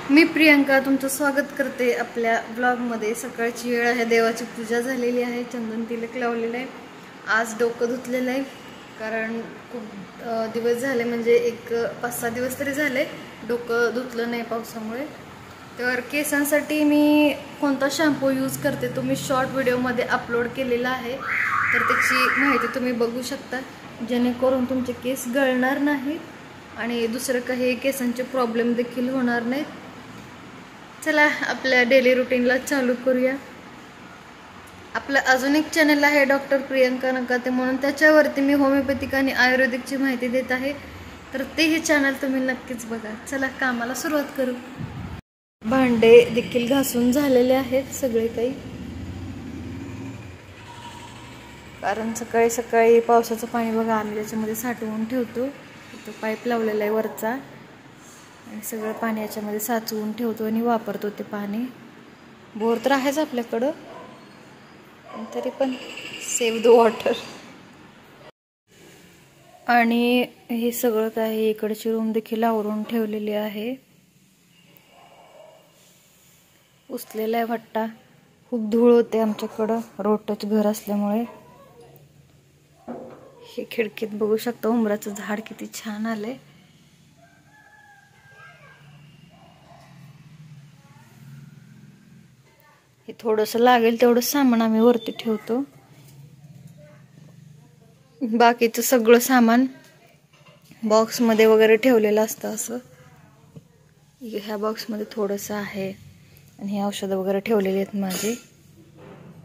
मी प्रियंका तुमचं स्वागत करते आपल्या ब्लॉगमध्ये। सकाळची वेळ आहे, देवाची पूजा झालेली आहे, चंदन तिलक लावलेलं आहे। आज डोकं धुतलेलं आहे कारण खूप दिवस झाले, म्हणजे एक 5-6 दिवस तरी झाले डोकं धुतलं नाही पावसामुळे। तर केसांसाठी मी कोणता शॅम्पू यूज करते तो मी शॉर्ट व्हिडिओमध्ये अपलोड केलेला आहे, तर त्याची माहिती तुम्ही बघू शकता, जेणेकरून तुमचे केस गळणार नाहीत आणि दुसरं काही केसांचे प्रॉब्लेम देखील होणार नाहीत। चला आपल्या डेली रुटीनला चालू करूया। आपलं अजून एक चॅनल आहे डॉक्टर प्रियंका नकाते म्हणून, त्याच्यावरती मी होमिओपॅथिक आणि आयुर्वेदिकची माहिती देत आहे, तर तेही चॅनल तुम्ही नक्कीच बघा। चला कामाला सुरुवात करू। भांडे देखील घासून झालेले आहेत सगळे काही, कारण सकाळी सकाळी पावसाचं पाणी बघा आम्ही त्याच्यामध्ये साठवून ठेवतो। तो पाईप लावलेला आहे वरचा आणि सगळं पाणी याच्यामध्ये साचवून ठेवतो आणि वापरतो ते पाणी। बोर तर आहेच आपल्याकडं, तरी पण सेव्ह द वॉटर। आणि हे सगळं काही इकडची रूम देखील आवरून ठेवलेली आहे। उचलेला आहे भट्टा, खूप धूळ होते आमच्याकडं रोड टच घर असल्यामुळे। हे खिडकीत बघू शकता उंबराचं झाड किती छान आलंय। हे थोडंसं लागेल तेवढं सामान आम्ही वरती ठेवतो, बाकीचं सगळं सामान बॉक्स मध्ये वगैरे ठेवलेलं असतं। असं ह्या बॉक्स मध्ये थोडंसं आहे आणि हे औषध वगैरे ठेवलेले आहेत माझे।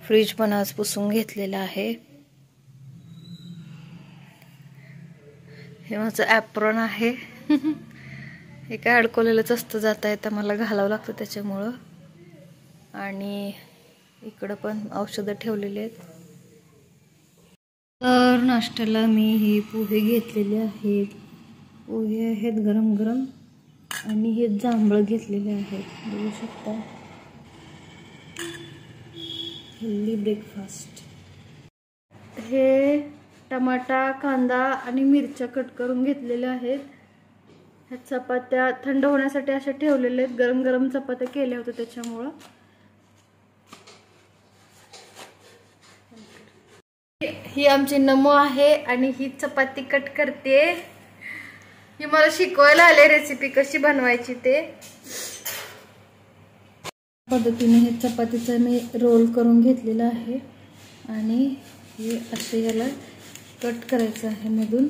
फ्रीज पण आज पुसून घेतलेलं आहे। हे माझं ॲप्रॉन आहे हे काय अडकवलेलंच असतं, जाता येता मला घालावं लागतं त्याच्यामुळं। आणि इकडं पण औषधं ठेवलेली आहेत। तर नाश्त्याला मी हे पोहे घेतलेले आहेत, पोहे आहेत गरम गरम, आणि हे जांभळं घेतलेले आहेत, बघू शकता। Healthy breakfast. हे टमाटा, कांदा आणि मिरच्या कट करून घेतलेल्या आहेत। ह्या चपात्या थंड होण्यासाठी अशा ठेवलेल्या आहेत, गरम गरम चपात्या केल्या होत्या त्याच्यामुळं। ही आमची नमो आहे आणि ही चपाती कट करते। ही मला शिकवायला आले रेसिपी कशी बनवायची ते। पद्धतीने हे चपातीचा मी रोल करून घेतलेला आहे आणि हे असे याला कट करायचं आहे मधून।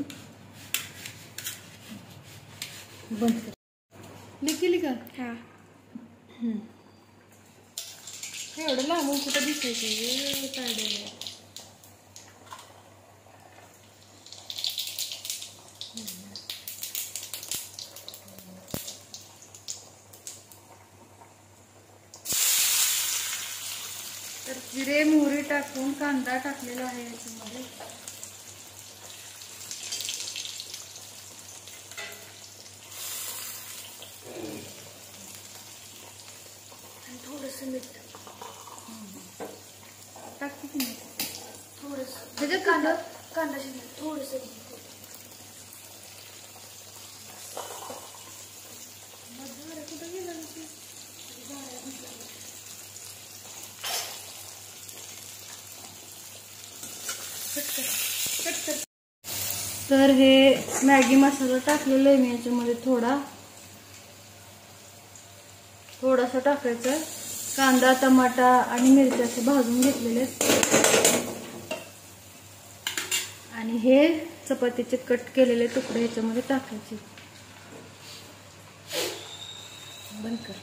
बंद केली का? हा। एवढं लांबून कुठं दिसायचं काढलेलं। तर जिरे मोहरी टाकून कांदा टाकलेला आहे याच्यामध्ये, आणि थोडंसं मीठ टाकते की नाही, थोडंसं त्याच्यात कांदा शिजलं थोडंसं। तर हे मॅगी मसाला टाकलेला आहे मी याच्यामध्ये, थोडासा टाकायचा। कांदा, टमाटा आणि मिरच्या असे भाजून घेतलेले आणि हे चपातीचे कट केलेले तुकडे याच्यामध्ये टाकायचे। बंद कर।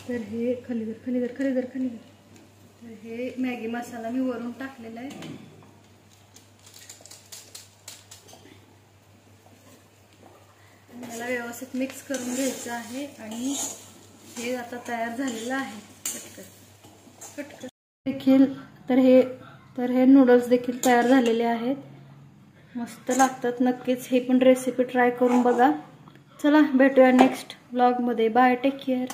तर हे खाली धर। तर हे मॅगी मसाला मी वरून टाकलेला आहे। याला व्यवस्थित मिक्स करून घ्यायचं आहे आणि हे आता तयार झालेलं आहे। कट देखील तर हे नूडल्स देखील तयार झालेले आहेत, मस्त लागतात। नक्कीच हे पण रेसिपी ट्राय करून बघा। चला भेटूया नेक्स्ट व्लॉग मध्ये। Bye, take care.